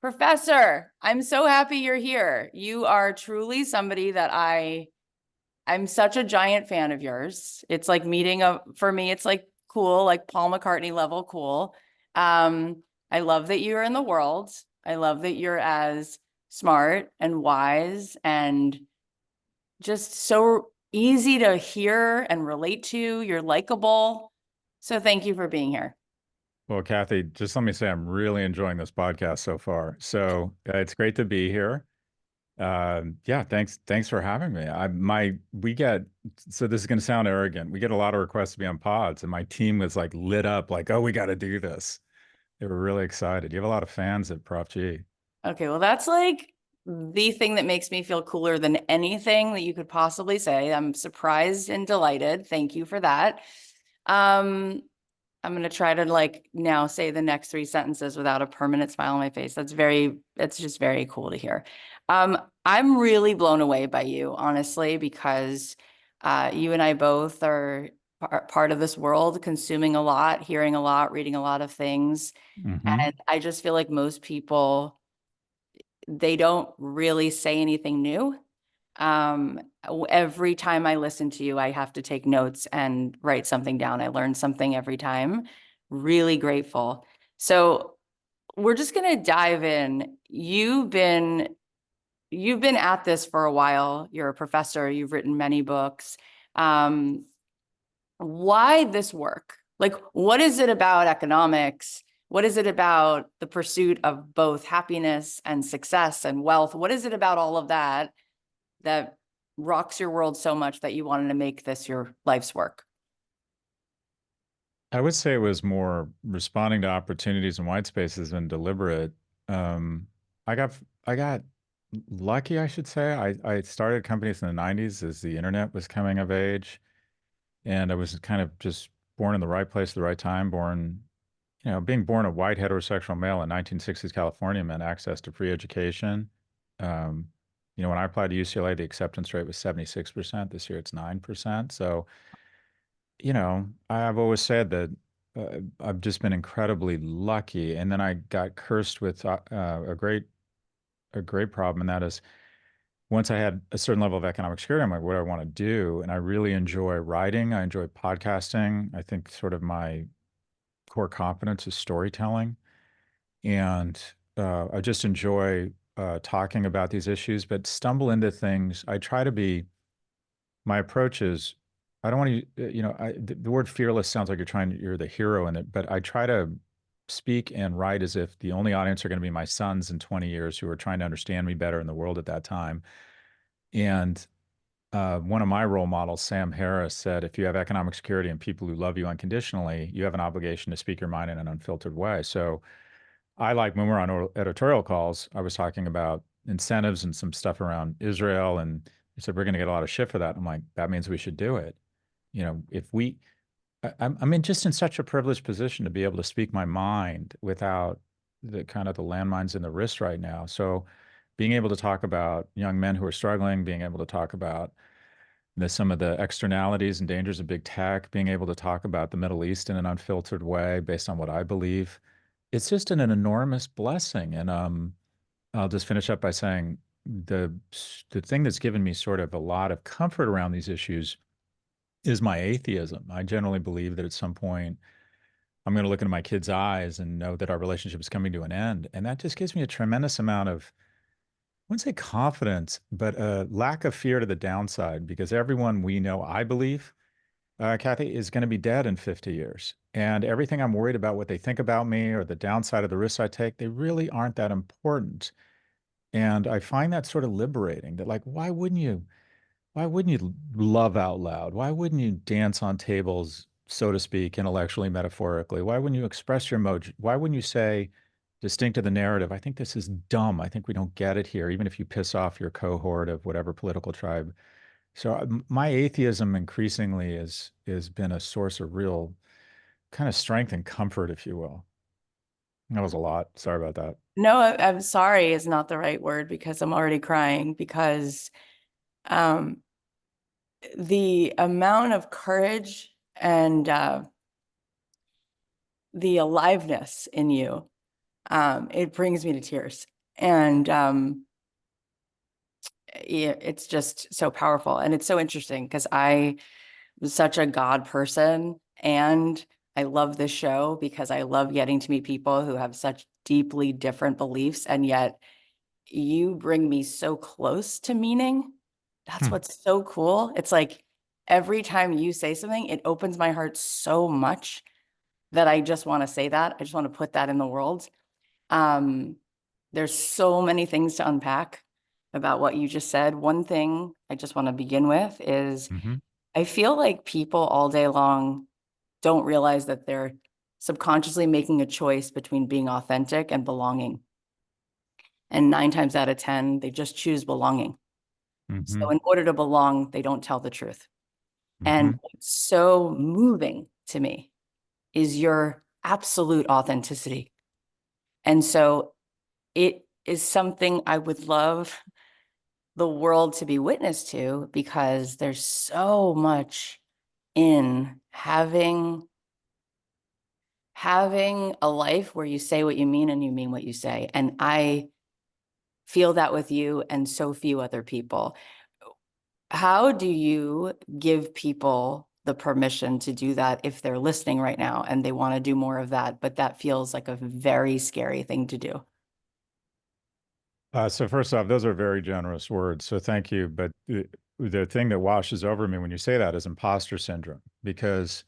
Professor, I'm so happy you're here. You are truly somebody that I'm such a giant fan of yours. It's like for me, it's like cool, like Paul McCartney level cool. I love that you're in the world. I love that you're as smart and wise and just so easy to hear and relate to. You're likable. So thank you for being here. Well, Cathy, just let me say I'm really enjoying this podcast so far. So it's great to be here. Yeah, thanks for having me. We get so this is going to sound arrogant. We get a lot of requests to be on pods, and my team was like lit up, like, oh, we got to do this. They were really excited. You have a lot of fans at Prof G. Okay, well, that's like the thing that makes me feel cooler than anything that you could possibly say. I'm surprised and delighted. Thank you for that. Um, I'm going to try to like now say the next three sentences without a permanent smile on my face. It's just very cool to hear. I'm really blown away by you, honestly, because you and I both are part of this world, consuming a lot, hearing a lot, reading a lot of things. Hmm. And I just feel like most people, they don't really say anything new. Um, every time I listen to you, I have to take notes and write something down. I learn something every time. Really grateful. So we're just gonna dive in. You've been at this for a while. You're a professor. You've written many books. Um, why this work? Like, what is it about economics? What is it about the pursuit of both happiness and success and wealth? What is it about all of that rocks your world so much that you wanted to make this your life's work? I would say it was more responding to opportunities and white spaces than deliberate. Um, I got lucky, I should say. I started companies in the 90s as the internet was coming of age. And I was kind of just born in the right place at the right time. Being born a white heterosexual male in 1960s California meant access to free education. Um, when I applied to UCLA, the acceptance rate was 76%. This year it's 9%. So, I've always said that I've just been incredibly lucky. And then I got cursed with a great problem, and that is once I had a certain level of economic security, I'm like, what do I want to do? And I really enjoy writing. I enjoy podcasting. I think sort of my core competence is storytelling. And I just enjoy talking about these issues, but stumble into things. My approach is, I don't want to, the word fearless sounds like you're the hero in it, but I try to speak and write as if the only audience are going to be my sons in 20 years who are trying to understand me better in the world at that time. And one of my role models, Sam Harris, said, if you have economic security and people who love you unconditionally, you have an obligation to speak your mind in an unfiltered way. So I like when we're on editorial calls, I was talking about incentives and some stuff around Israel. And he said, we're going to get a lot of shit for that. I'm like, that means we should do it. If I'm just in such a privileged position to be able to speak my mind without the kind of the landmines in the wrist right now. So being able to talk about young men who are struggling, being able to talk about some of the externalities and dangers of big tech, being able to talk about the Middle East in an unfiltered way based on what I believe, it's just an enormous blessing. And I'll just finish up by saying the the thing that's given me sort of a lot of comfort around these issues is my atheism. I generally believe that at some point I'm going to look into my kids' eyes and know that our relationship is coming to an end, and that just gives me a tremendous amount of, I wouldn't say confidence, but a lack of fear to the downside, because everyone we know, I believe, Cathy, is going to be dead in 50 years. And everything I'm worried about, what they think about me or the downside of the risks I take, they really aren't that important. And I find that sort of liberating that, like, why wouldn't you love out loud? Why wouldn't you dance on tables, so to speak, intellectually, metaphorically? Why wouldn't you express your emotion? Why wouldn't you say, distinct to the narrative, I think this is dumb. I think we don't get it here, even if you piss off your cohort of whatever political tribe. So my atheism increasingly has been a source of real kind of strength and comfort, if you will. That was a lot. Sorry about that. No, I'm sorry is not the right word because I'm already crying because um, the amount of courage and the aliveness in you It brings me to tears. And yeah, it's just so powerful. And it's so interesting because I was such a God person. And I love this show because I love getting to meet people who have such deeply different beliefs. And yet you bring me so close to meaning. That's Hmm. what's so cool. It's like every time you say something, it opens my heart so much that I just want to say that. I just want to put that in the world. Um, there's so many things to unpack about what you just said. One thing I just want to begin with is Hmm. I feel like people all day long don't realize that they're subconsciously making a choice between being authentic and belonging. And 9 times out of 10, they just choose belonging. So Hmm. in order to belong, they don't tell the truth. And Hmm. what's so moving to me is your absolute authenticity. And so it is something I would love the world to be witness to because there's so much in having a life where you say what you mean and you mean what you say. And I feel that with you and so few other people. How do you give people the permission to do that if they're listening right now and they want to do more of that, but that feels like a very scary thing to do? So first off, those are very generous words. So thank you. But the thing that washes over me when you say that is imposter syndrome, because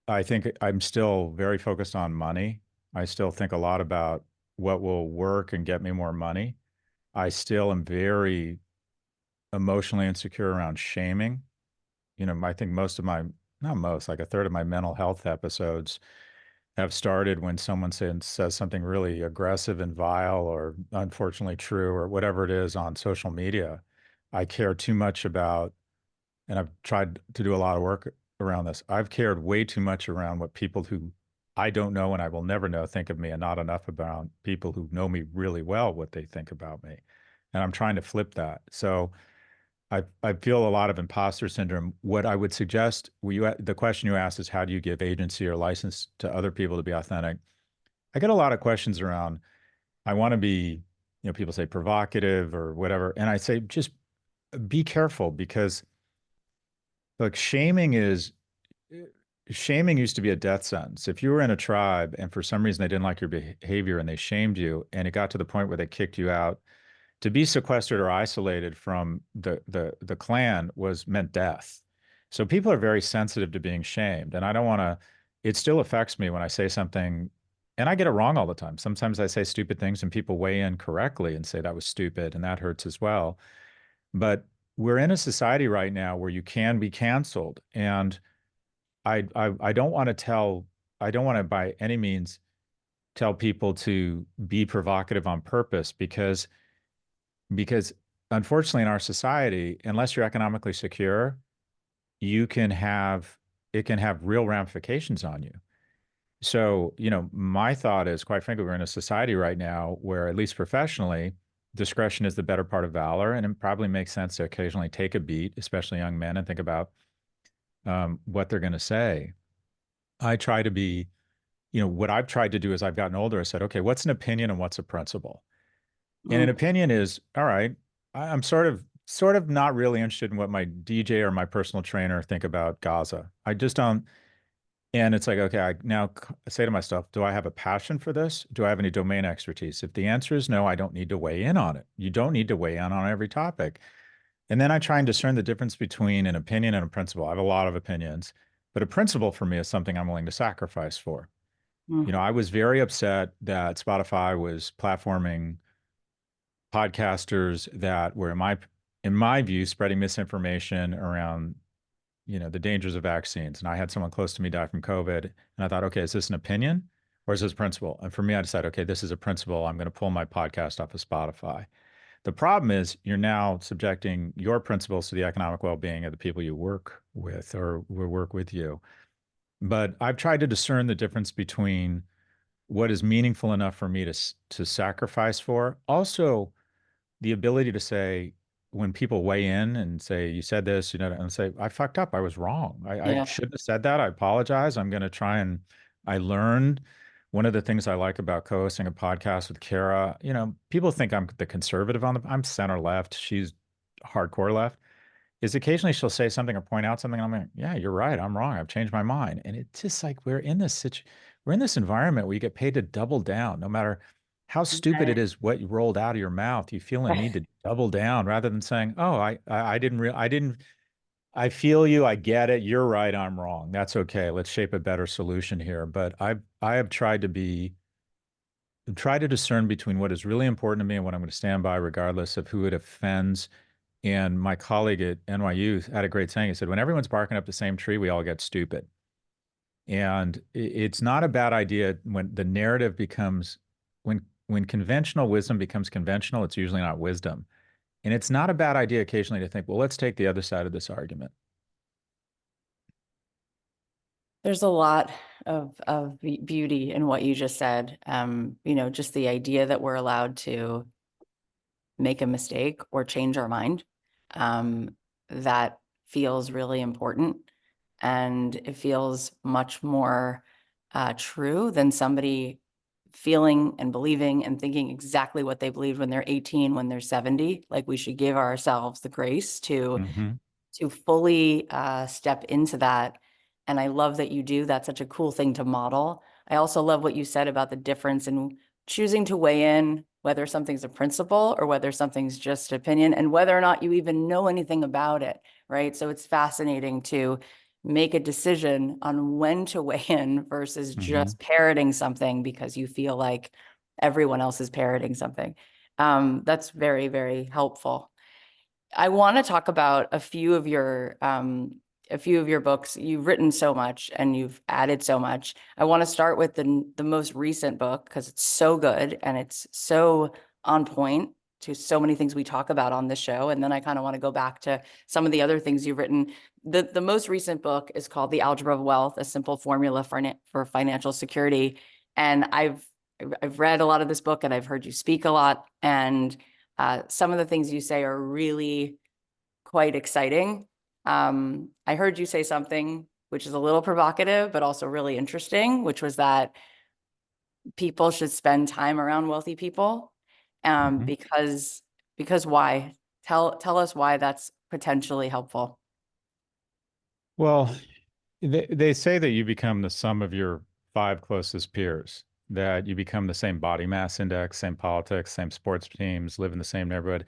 I think I'm still very focused on money. I still think a lot about what will work and get me more money. I still am very emotionally insecure around shaming. I think most of my, not most, like a third of my mental health episodes have started when someone says something really aggressive and vile or unfortunately true or whatever it is on social media. I care too much about, and I've tried to do a lot of work around this. I've cared way too much around what people who I don't know and I will never know think of me, and not enough about people who know me really well, what they think about me. And I'm trying to flip that. So I feel a lot of imposter syndrome. What I would suggest, the question you asked is how do you give agency or license to other people to be authentic? I get a lot of questions around, I want to be, people say provocative or whatever. And I say, just be careful, because look, shaming used to be a death sentence. If you were in a tribe and for some reason they didn't like your behavior and they shamed you, and it got to the point where they kicked you out, to be sequestered or isolated from the clan was meant death. So people are very sensitive to being shamed, and I don't want to. It still affects me when I say something, and I get it wrong all the time. Sometimes I say stupid things, and people weigh in correctly and say that was stupid, and that hurts as well. But we're in a society right now where you can be canceled, and I don't want to I don't want to by any means tell people to be provocative on purpose, because unfortunately in our society, unless you're economically secure, you can have it can have real ramifications on you. So, my thought is, quite frankly, we're in a society right now where, at least professionally, discretion is the better part of valor, and it probably makes sense to occasionally take a beat, especially young men, and think about what they're going to say. I try to be, what I've tried to do as I've gotten older, I said, okay, what's an opinion and what's a principle? And an Mm, opinion is, all right, I'm sort of not really interested in what my DJ or my personal trainer think about Gaza. I just don't. And it's like, okay, I now say to myself, do I have a passion for this? Do I have any domain expertise? If the answer is no, I don't need to weigh in on it. You don't need to weigh in on every topic. And then I try and discern the difference between an opinion and a principle. I have a lot of opinions, but a principle for me is something I'm willing to sacrifice for. mm, I was very upset that Spotify was platforming podcasters that were in my view spreading misinformation around the dangers of vaccines. And I had someone close to me die from COVID, and I thought, okay, is this an opinion or is this principle? And for me, I decided, okay, this is a principle. I'm going to pull my podcast off of Spotify. The problem is you're now subjecting your principles to the economic well-being of the people you work with or will work with you. But I've tried to discern the difference between what is meaningful enough for me to sacrifice for. Also, the ability to say, when people weigh in and say, you said this, and say, I fucked up. I was wrong. I yeah. shouldn't have said that. I apologize. I'm going to try and I learned One of the things I like about co-hosting a podcast with Kara, people think I'm the conservative I'm center left. She's hardcore left. Is occasionally she'll say something or point out something. And I'm like, yeah, you're right. I'm wrong. I've changed my mind. And it's just like we're in this environment where you get paid to double down, no matter how stupid it Right. is what you rolled out of your mouth. You feel a need to double down rather than saying, oh, I didn't I feel you. I get it. You're right. I'm wrong. That's okay. Let's shape a better solution here. But I have try to discern between what is really important to me and what I'm going to stand by, regardless of who it offends. And my colleague at NYU had a great saying. He said, when everyone's barking up the same tree, we all get stupid. And it's not a bad idea when the narrative becomes, when conventional wisdom becomes conventional, it's usually not wisdom. And it's not a bad idea occasionally to think, well, let's take the other side of this argument. There's a lot of beauty in what you just said. Just the idea that we're allowed to make a mistake or change our mind. That feels really important. And it feels much more true than somebody feeling and believing and thinking exactly what they believed when they're 18, when they're 70. Like, we should give ourselves the grace Hmm. to fully step into that. And I love that you do. That's such a cool thing to model. I also love what you said about the difference in choosing to weigh in whether something's a principle or whether something's just opinion, and whether or not you even know anything about it, right? So it's fascinating to make a decision on when to weigh in versus Hmm. just parroting something because you feel like everyone else is parroting something. That's very, very helpful. I want to talk about a few of your books. You've written so much and you've added so much. I want to start with the most recent book because it's so good and it's so on point to so many things we talk about on this show. And then I kind of want to go back to some of the other things you've written. The most recent book is called The Algebra of Wealth: A Simple Formula for Financial Security. And I've read a lot of this book and I've heard you speak a lot. And some of the things you say are really quite exciting. I heard you say something which is a little provocative, but also really interesting, which was that people should spend time around wealthy people. Um, Hmm. because because why? Tell us why that's potentially helpful. Well, they say that you become the sum of your five closest peers, that you become the same body mass index, same politics, same sports teams, live in the same neighborhood,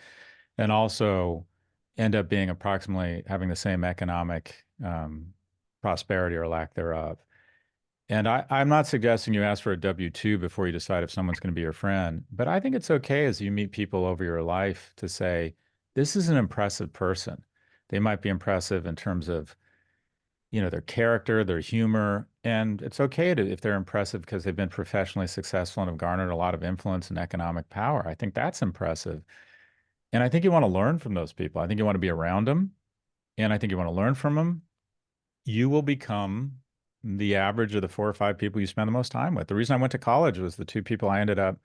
and also end up being approximately having the same economic prosperity or lack thereof. And I'm not suggesting you ask for a W-2 before you decide if someone's going to be your friend, but I think it's okay as you meet people over your life to say, this is an impressive person. They might be impressive in terms of their character, their humor, and it's okay if they're impressive because they've been professionally successful and have garnered a lot of influence and economic power. I think that's impressive. And I think you want to learn from those people. I think you want to be around them, and I think you want to learn from them. You will become the average of the four or five people you spend the most time with. The reason I went to college was the two people I ended up,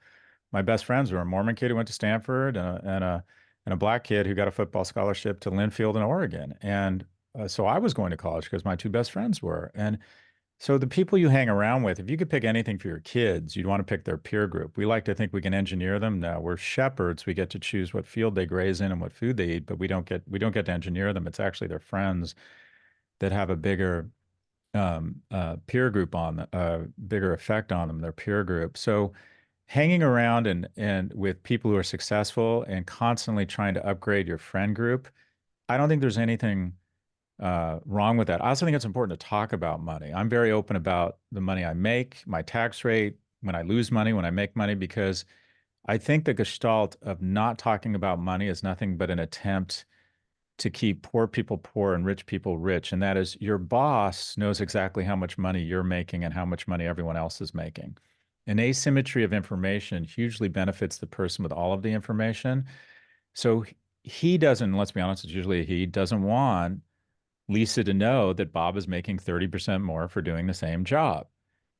my best friends were a Mormon kid who went to Stanford and a black kid who got a football scholarship to Linfield in Oregon. And so I was going to college because my two best friends were. And so the people you hang around with, if you could pick anything for your kids, you'd want to pick their peer group. We like to think we can engineer them. No, we're shepherds. We get to choose what field they graze in and what food they eat, but we don't get to engineer them. It's actually their friends that have a bigger peer group bigger effect on them, their peer group. So hanging around and with people who are successful and constantly trying to upgrade your friend group, I don't think there's anything wrong with that. I also think it's important to talk about money. I'm very open about the money I make, my tax rate, when I lose money, when I make money, because I think the gestalt of not talking about money is nothing but an attempt to keep poor people poor and rich people rich. And that is your boss knows exactly how much money you're making and how much money everyone else is making. An asymmetry of information hugely benefits the person with all of the information. So he doesn't, let's be honest, it's usually he doesn't want Lisa to know that Bob is making 30% more for doing the same job.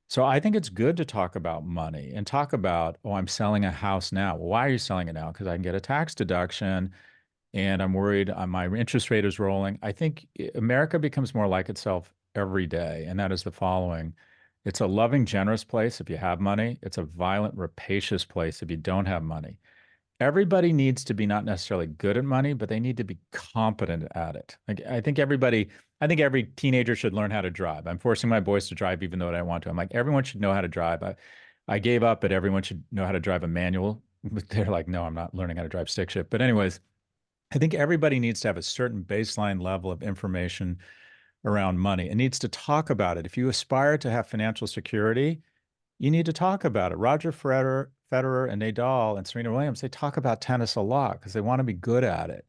So I think it's good to talk about money and talk about, oh, I'm selling a house now. Well, why are you selling it now? Because I can get a tax deduction and I'm worried my interest rate is rolling. I think America becomes more like itself every day, and that is the following. It's a loving, generous place if you have money. It's a violent, rapacious place if you don't have money. Everybody needs to be not necessarily good at money, but they need to be competent at it. Like I think every teenager should learn how to drive. I'm forcing my boys to drive even though I don't want to. I'm like, everyone should know how to drive. I gave up, but everyone should know how to drive a manual. But they're like, no, I'm not learning how to drive stick shift. But anyways, I think everybody needs to have a certain baseline level of information around money and needs to talk about it. If you aspire to have financial security, you need to talk about it. Roger Federer and Nadal and Serena Williams, they talk about tennis a lot because they want to be good at it.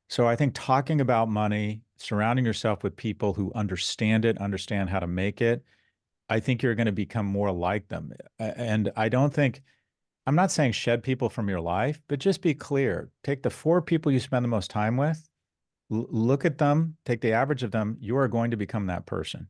So I think talking about money, surrounding yourself with people who understand it, understand how to make it, I think you're going to become more like them. And I don't think, I'm not saying shed people from your life, but just be clear. Take the 4 people you spend the most time with, look at them, take the average of them. You are going to become that person.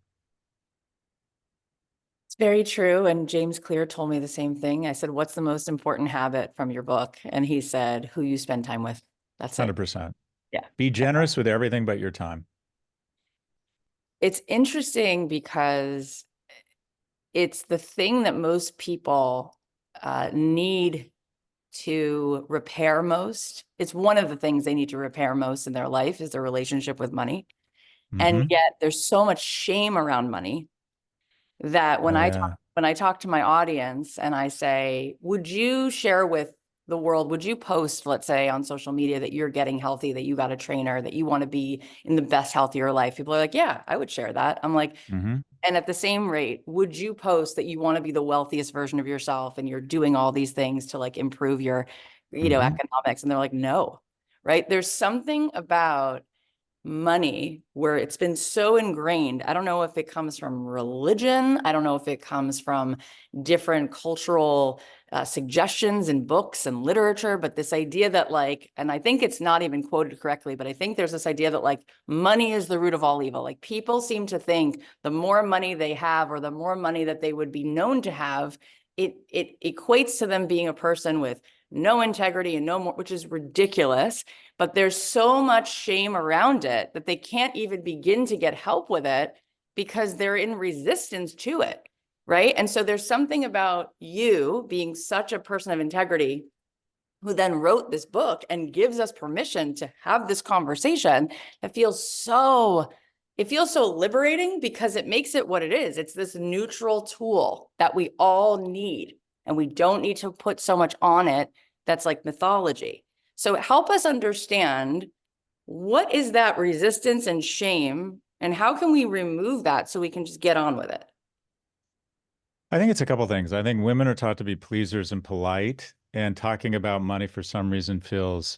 It's very true. And James Clear told me the same thing. I said, what's the most important habit from your book? And he said, who you spend time with. That's it. 100%. Yeah. Be generous with everything but your time. It's interesting because it's the thing that most people need to repair most. It's one of the things they need to repair most in their life is their relationship with money. And Mm-hmm. yet there's so much shame around money that Oh, yeah. when I talk to my audience and I say, would you share with the world, would you post, let's say, on social media that you're getting healthy, that you got a trainer, that you want to be in the best health of your life? People are like, yeah, I would share that. I'm like, Mm-hmm. and at the same rate, would you post that you want to be the wealthiest version of yourself and you're doing all these things to like improve your, Mm-hmm. economics? And they're like, no, right? There's something about money where it's been so ingrained. I don't know if it comes from religion. I don't know if it comes from different cultural suggestions in books and literature, but this idea that like, and I think it's not even quoted correctly, but I think there's this idea that like money is the root of all evil. Like people seem to think the more money they have or the more money that they would be known to have, it equates to them being a person with no integrity and no more, which is ridiculous. But there's so much shame around it that they can't even begin to get help with it because they're in resistance to it, right? And so there's something about you being such a person of integrity who then wrote this book and gives us permission to have this conversation that it feels so liberating because it makes it what it is. It's this neutral tool that we all need, and we don't need to put so much on it that's like mythology. So help us understand, what is that resistance and shame, and how can we remove that so we can just get on with it? I think it's a couple things. I think women are taught to be pleasers and polite, and talking about money for some reason feels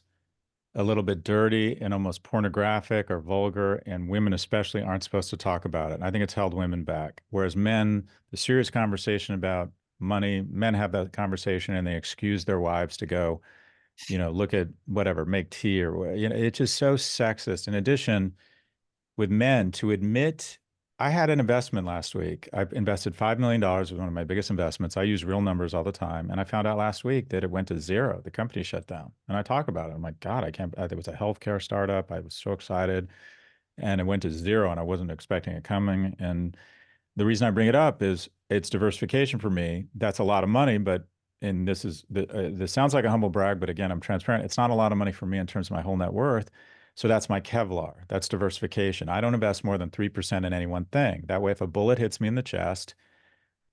a little bit dirty and almost pornographic or vulgar, and women especially aren't supposed to talk about it. And I think it's held women back. Whereas men, the serious conversation about money, men have that conversation and they excuse their wives to go, look at whatever, make tea or, it's just so sexist. In addition, with men to admit, I had an investment last week. I invested $5 million with one of my biggest investments. I use real numbers all the time. And I found out last week that it went to zero. The company shut down. And I talk about it. I'm like, God, I can't, it was a healthcare startup. I was so excited. And it went to zero and I wasn't expecting it coming. And the reason I bring it up is it's diversification for me. That's a lot of money, but and this sounds like a humble brag, but again, I'm transparent. It's not a lot of money for me in terms of my whole net worth. So that's my Kevlar. That's diversification. I don't invest more than 3% in any one thing. That way, if a bullet hits me in the chest,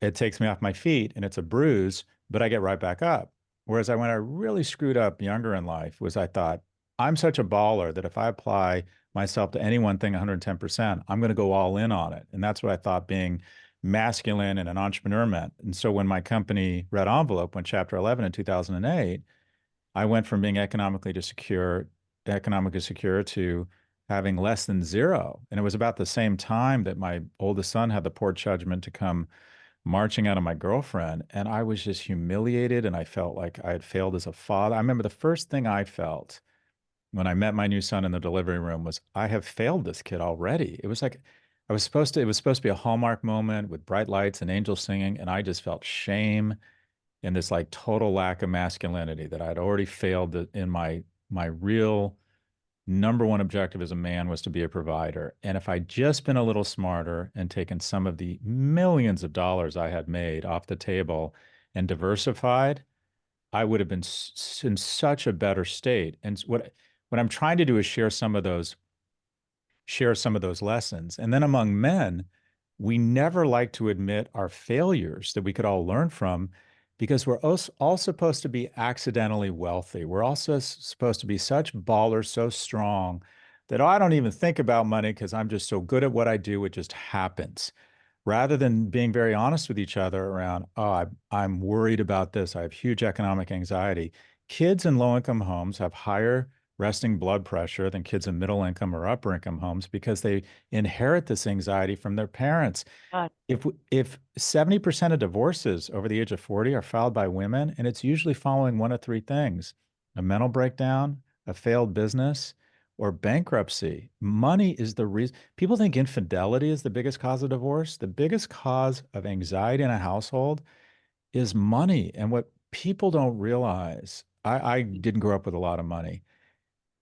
it takes me off my feet and it's a bruise, but I get right back up. Whereas when I really screwed up younger in life was I thought, I'm such a baller that if I apply myself to any one thing 110%, I'm going to go all in on it. And that's what I thought being masculine and an entrepreneur meant. And so when my company Red Envelope went Chapter 11 in 2008, I went from being economically secure to having less than zero. And it was about the same time that my oldest son had the poor judgment to come marching out of my girlfriend. And I was just humiliated and I felt like I had failed as a father. I remember the first thing I felt when I met my new son in the delivery room was, I have failed this kid already. It was like it was supposed to be a Hallmark moment with bright lights and angels singing. And I just felt shame and this like total lack of masculinity that I'd already failed in my real number one objective as a man was to be a provider. And if I'd just been a little smarter and taken some of the millions of dollars I had made off the table and diversified, I would have been in such a better state. And what I'm trying to do is share some of those lessons. And then among men, we never like to admit our failures that we could all learn from because we're all supposed to be accidentally wealthy. We're also supposed to be such ballers, so strong that oh, I don't even think about money because I'm just so good at what I do. It just happens. Rather than being very honest with each other around, oh, I'm worried about this. I have huge economic anxiety. Kids in low income homes have higher resting blood pressure than kids in middle income or upper income homes because they inherit this anxiety from their parents. God. If 70% of divorces over the age of 40 are filed by women, and it's usually following one of three things: a mental breakdown, a failed business, or bankruptcy. Money is the reason. People think infidelity is the biggest cause of divorce. The biggest cause of anxiety in a household is money. And what people don't realize, I didn't grow up with a lot of money.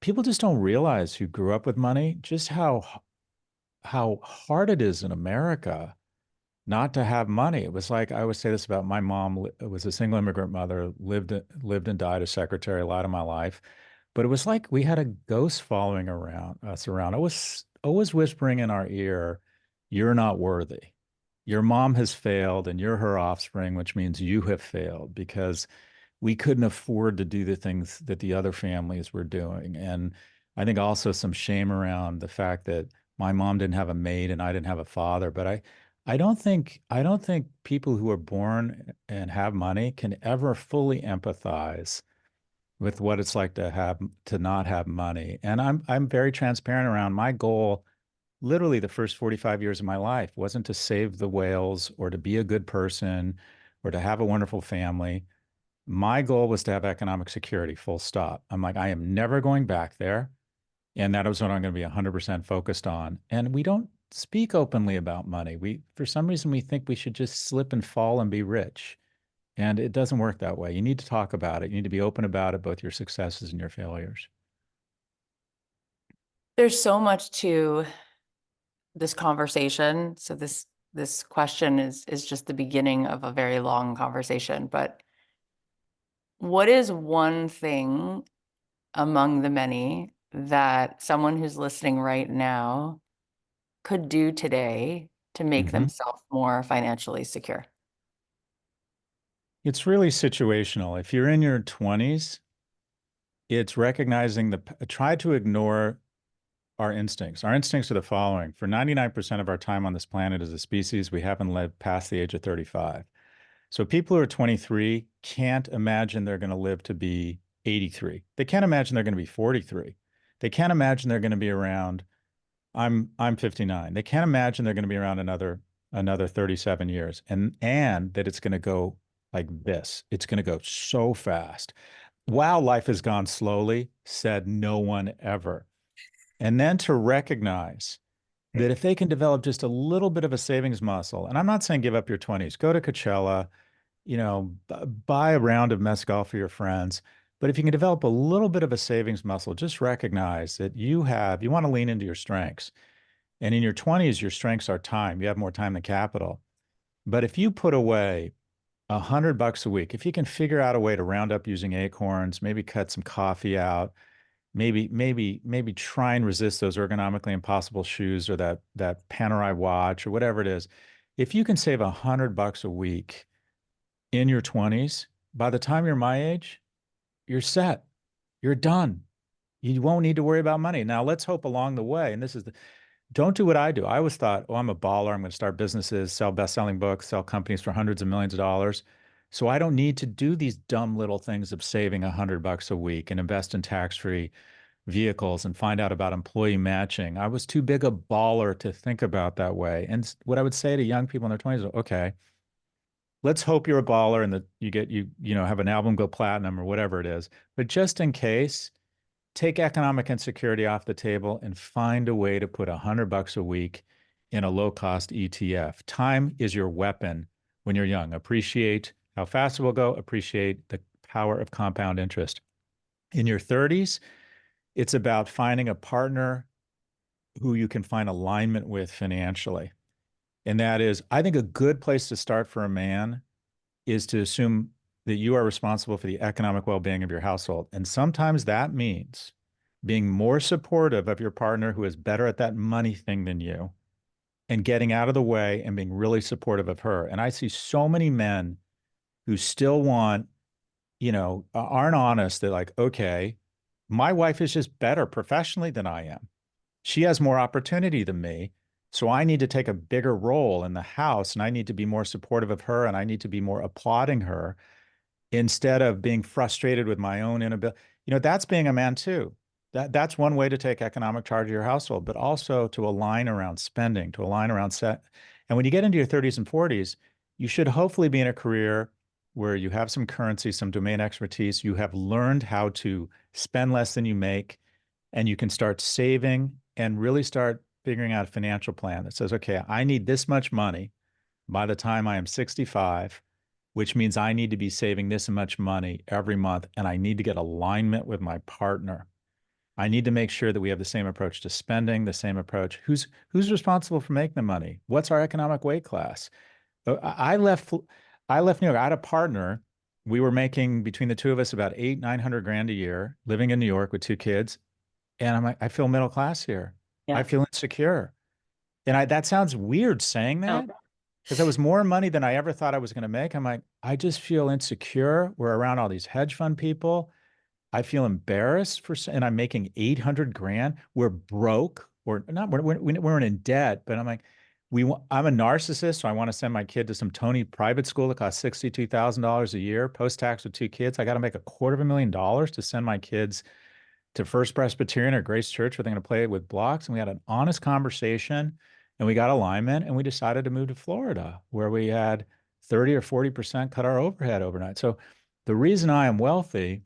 People just don't realize who grew up with money, just how hard it is in America not to have money. It was like I always say this about my mom was a single immigrant mother, lived and died as secretary a lot of my life. But it was like we had a ghost following around us around. It was always whispering in our ear, "You're not worthy. Your mom has failed and you're her offspring, which means you have failed because we couldn't afford to do the things that the other families were doing." And I think also some shame around the fact that my mom didn't have a maid and I didn't have a father. But I don't think people who are born and have money can ever fully empathize with what it's like to not have money. And I'm very transparent around my goal. Literally, the first 45 years of my life wasn't to save the whales or to be a good person or to have a wonderful family. My goal was to have economic security, full stop. I'm like, I am never going back there. And that is what I'm going to be 100% focused on. And we don't speak openly about money. For some reason, we think we should just slip and fall and be rich. And it doesn't work that way. You need to talk about it. You need to be open about it, both your successes and your failures. There's so much to this conversation. So this question is just the beginning of a very long conversation. But what is one thing among the many that someone who's listening right now could do today to make Hmm. themselves more financially secure? It's really situational. If you're in your 20s, it's recognizing try to ignore our instincts. Our instincts are the following. For 99% of our time on this planet as a species, we haven't lived past the age of 35. So people who are 23 can't imagine they're going to live to be 83. They can't imagine they're going to be 43. They can't imagine they're going to be around. I'm 59. They can't imagine they're going to be around another 37 years and that it's going to go like this. It's going to go so fast. Wow, life has gone slowly, said no one ever. And then to recognize that if they can develop just a little bit of a savings muscle, and I'm not saying give up your 20s, go to Coachella, buy a round of mezcal for your friends. But if you can develop a little bit of a savings muscle, just recognize that you want to lean into your strengths. And in your 20s, your strengths are time. You have more time than capital. But if you put away $100 a week, if you can figure out a way to round up using acorns, maybe cut some coffee out, maybe try and resist those ergonomically impossible shoes or that Panerai watch or whatever it is. If you can save $100 a week in your 20s, by the time you're my age, you're set. You're done. You won't need to worry about money. Now, let's hope along the way, and don't do what I do. I always thought, oh, I'm a baller. I'm going to start businesses, sell best-selling books, sell companies for hundreds of millions of dollars. So I don't need to do these dumb little things of saving $100 a week and invest in tax-free vehicles and find out about employee matching. I was too big a baller to think about that way. And what I would say to young people in their 20s, okay, let's hope you're a baller and that you have an album go platinum or whatever it is. But just in case, take economic insecurity off the table and find a way to put $100 a week in a low-cost ETF. Time is your weapon when you're young. Appreciate how fast it will go. Appreciate the power of compound interest. In your 30s, It's about finding a partner who you can find alignment with financially. And that is, I think a good place to start for a man is to assume that you are responsible for the economic well-being of your household. And sometimes that means being more supportive of your partner who is better at that money thing than you and getting out of the way and being really supportive of her. And I see so many men who still want, aren't honest. They're like, okay, my wife is just better professionally than I am. She has more opportunity than me. So I need to take a bigger role in the house and I need to be more supportive of her and I need to be more applauding her instead of being frustrated with my own inability. That's being a man too. That's one way to take economic charge of your household, but also to align around spending, to align around set. And when you get into your 30s and 40s, you should hopefully be in a career where you have some currency, some domain expertise. You have learned how to spend less than you make, and you can start saving and really start figuring out a financial plan that says, okay, I need this much money by the time I am 65, which means I need to be saving this much money every month, and I need to get alignment with my partner. I need to make sure that we have the same approach to spending, the same approach. Who's responsible for making the money? What's our economic weight class? I left New York. I had a partner. We were making between the two of us about 900 grand a year, living in New York with two kids. And I'm like, I feel middle class here. I Yeah. feel insecure. And that sounds weird saying No. that because that was more money than I ever thought I was going to make. I'm like, I just feel insecure. We're around all these hedge fund people. I feel embarrassed and I'm making 800 grand. We're broke or not. We're in debt, but I'm like, I'm a narcissist. So I want to send my kid to some Tony private school that costs $62,000 a year, post-tax with two kids. I got to make $250,000 to send my kids to First Presbyterian or Grace Church where they're going to play with blocks. And we had an honest conversation and we got alignment and we decided to move to Florida where we had 30 or 40% cut our overhead overnight. So the reason I am wealthy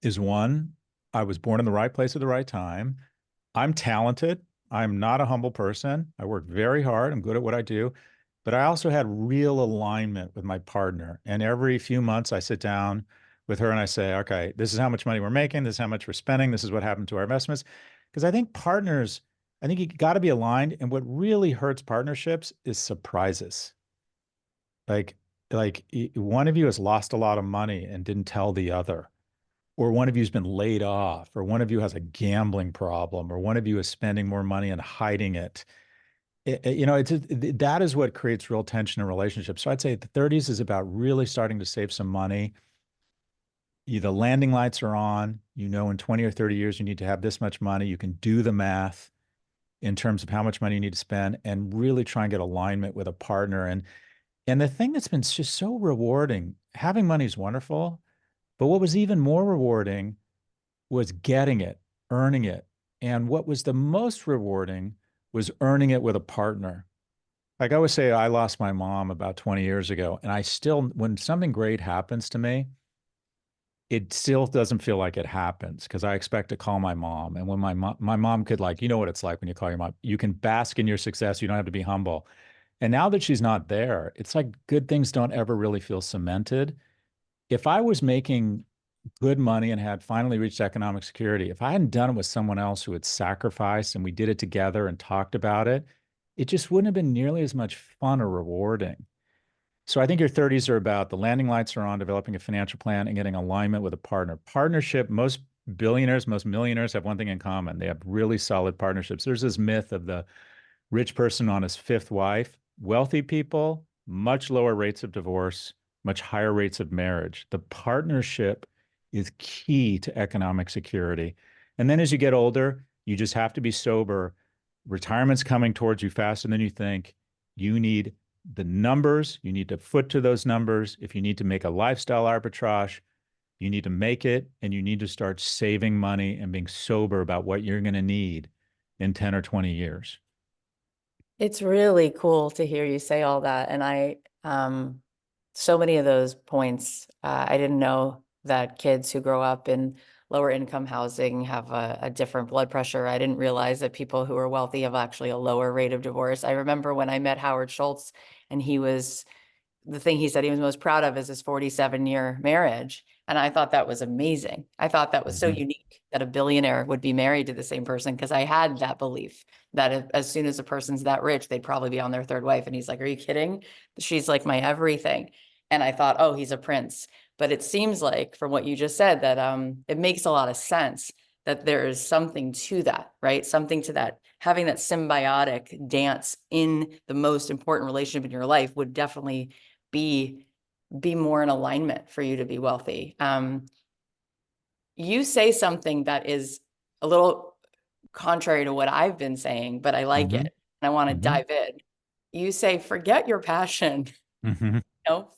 is one, I was born in the right place at the right time. I'm talented. I'm not a humble person. I work very hard. I'm good at what I do. But I also had real alignment with my partner. And every few months, I sit down with her and I say, okay, this is how much money we're making. This is how much we're spending. This is what happened to our investments. Because I think partners, I think you got to be aligned. And what really hurts partnerships is surprises. Like, one of you has lost a lot of money and didn't tell the other, or one of you has been laid off, or one of you has a gambling problem, or one of you is spending more money and hiding it. That is what creates real tension in relationships. So I'd say the 30s is about really starting to save some money. The landing lights are on. In 20 or 30 years, you need to have this much money. You can do the math in terms of how much money you need to spend and really try and get alignment with a partner. And the thing that's been just so rewarding, having money is wonderful, but what was even more rewarding was getting it, earning it. And what was the most rewarding was earning it with a partner. Like I always say, I lost my mom about 20 years ago. And I still, when something great happens to me, it still doesn't feel like it happens because I expect to call my mom. And when my mom could, like, what it's like when you call your mom, you can bask in your success. You don't have to be humble. And now that she's not there, it's like good things don't ever really feel cemented. If I was making good money and had finally reached economic security, if I hadn't done it with someone else who had sacrificed and we did it together and talked about it, it just wouldn't have been nearly as much fun or rewarding. So I think your 30s are about the landing lights are on, developing a financial plan and getting alignment with a partner. Partnership, most billionaires, most millionaires have one thing in common. They have really solid partnerships. There's this myth of the rich person on his fifth wife. Wealthy people, much lower rates of divorce, much higher rates of marriage. The partnership is key to economic security. And then as you get older, you just have to be sober. Retirement's coming towards you faster than you think. You need the numbers. You need to foot to those numbers. If you need to make a lifestyle arbitrage, you need to make it and you need to start saving money and being sober about what you're going to need in 10 or 20 years. It's really cool to hear you say all that. And so many of those points, I didn't know that kids who grow up in lower income housing have a different blood pressure. I didn't realize that people who are wealthy have actually a lower rate of divorce. I remember when I met Howard Schultz and the thing he said he was most proud of is his 47-year marriage. And I thought that was amazing. I thought that was so Mm-hmm. unique that a billionaire would be married to the same person, because I had that belief that as soon as a person's that rich, they'd probably be on their third wife. And he's like, are you kidding? She's like my everything. And I thought, oh, he's a prince. But it seems like from what you just said that it makes a lot of sense that there is something to that, right? Something to that. Having that symbiotic dance in the most important relationship in your life would definitely be more in alignment for you to be wealthy. You say something that is a little contrary to what I've been saying, but I like Mm-hmm. it. And I want to Mm-hmm. dive in. You say, forget your passion, Mm-hmm.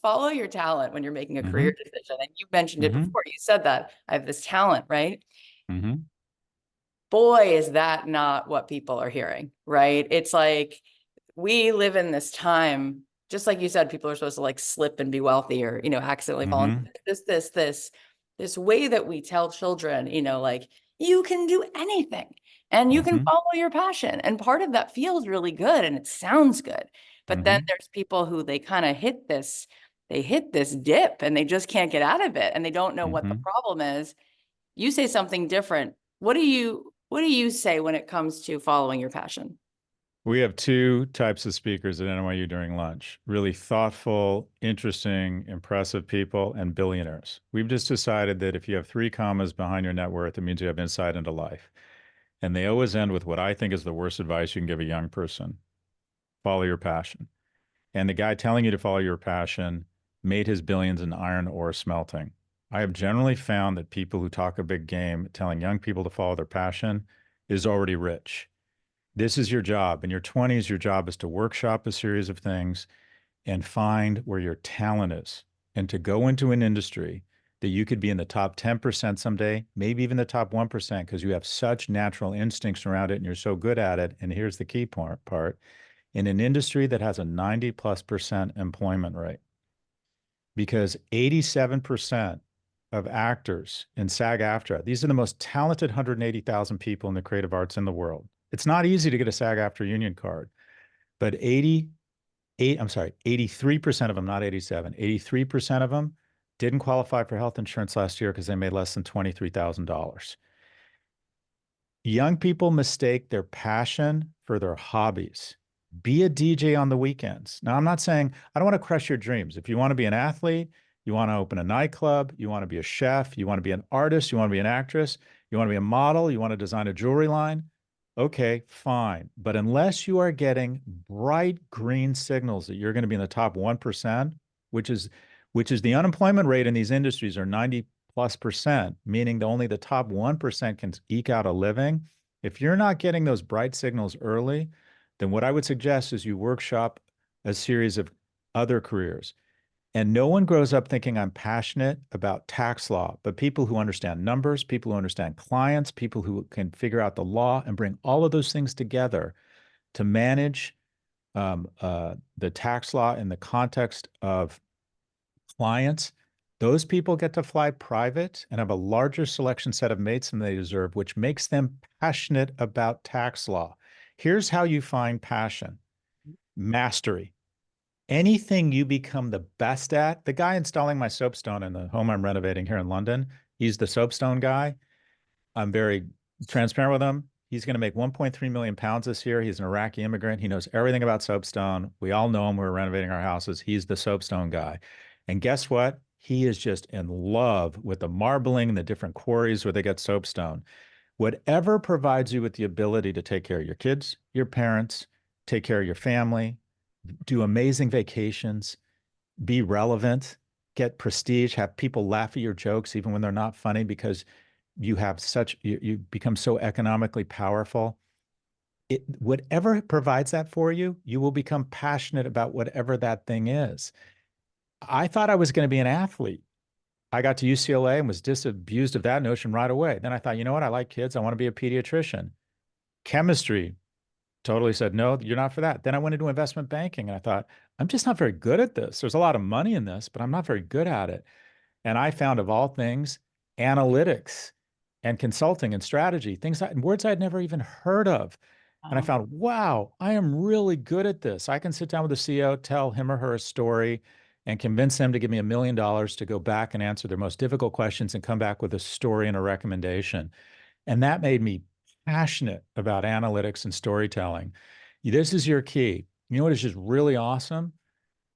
follow your talent when you're making a Mm-hmm. career decision. And you mentioned it Mm-hmm. before. You said that I have this talent, right? Mm-hmm. Boy, is that not what people are hearing, right? It's like we live in this time, just like you said, people are supposed to like slip and be wealthy, or, accidentally fall into Mm-hmm. this way that we tell children, like, you can do anything and you can Mm-hmm. follow your passion. And part of that feels really good and it sounds good. But then Mm-hmm. there's people who they kind of they hit this dip and they just can't get out of it and they don't know what the Mm-hmm. problem is. You say something different. What do you say when it comes to following your passion? We have two types of speakers at NYU during lunch: really thoughtful, interesting, impressive people, and billionaires. We've just decided that if you have three commas behind your net worth, it means you have insight into life. And they always end with what I think is the worst advice you can give a young person: follow your passion. And the guy telling you to follow your passion made his billions in iron ore smelting. I have generally found that people who talk a big game telling young people to follow their passion is already rich. This is your job. In your 20s, your job is to workshop a series of things and find where your talent is, and to go into an industry that you could be in the top 10% someday, maybe even the top 1%, because you have such natural instincts around it and you're so good at it. And here's the key part: in an industry that has a 90+% employment rate, because 87% of actors in SAG-AFTRA, these are the most talented 180,000 people in the creative arts in the world. It's not easy to get a SAG-AFTRA union card, but 83% of them, not 87, 83% of them didn't qualify for health insurance last year because they made less than $23,000. Young people mistake their passion for their hobbies. Be a DJ on the weekends. Now, I'm not saying I don't want to crush your dreams. If you want to be an athlete, you want to open a nightclub, you want to be a chef, you want to be an artist, you want to be an actress, you want to be a model, you want to design a jewelry line, okay, fine. But unless you are getting bright green signals that you're going to be in the top 1%, which is the unemployment rate in these industries are 90+%, meaning that only the top 1% can eke out a living. If you're not getting those bright signals early, then what I would suggest is you workshop a series of other careers. And no one grows up thinking I'm passionate about tax law, but people who understand numbers, people who understand clients, people who can figure out the law and bring all of those things together to manage the tax law in the context of clients. Those people get to fly private and have a larger selection set of mates than they deserve, which makes them passionate about tax law. Here's how you find passion: mastery. Anything you become the best at. The guy installing my soapstone in the home I'm renovating here in London, he's the soapstone guy. I'm very transparent with him. He's going to make 1.3 million pounds this year. He's an Iraqi immigrant. He knows everything about soapstone. We all know him. We're renovating our houses. He's the soapstone guy. And guess what? He is just in love with the marbling and the different quarries where they get soapstone. Whatever provides you with the ability to take care of your kids, your parents, take care of your family, do amazing vacations, be relevant, get prestige, have people laugh at your jokes even when they're not funny because you become so economically powerful. Whatever provides that for you, you will become passionate about whatever that thing is. I thought I was going to be an athlete. I got to UCLA and was disabused of that notion right away. Then I thought, you know what? I like kids. I want to be a pediatrician. Chemistry, totally said, no, you're not for that. Then I went into investment banking and I thought, I'm just not very good at this. There's a lot of money in this, but I'm not very good at it. And I found, of all things, analytics and consulting and strategy, words I'd never even heard of. And I Wow. found, wow, I am really good at this. I can sit down with the CEO, tell him or her a story, and convince them to give me $1 million to go back and answer their most difficult questions and come back with a story and a recommendation. And that made me passionate about analytics and storytelling. This is your key. You know what is just really awesome?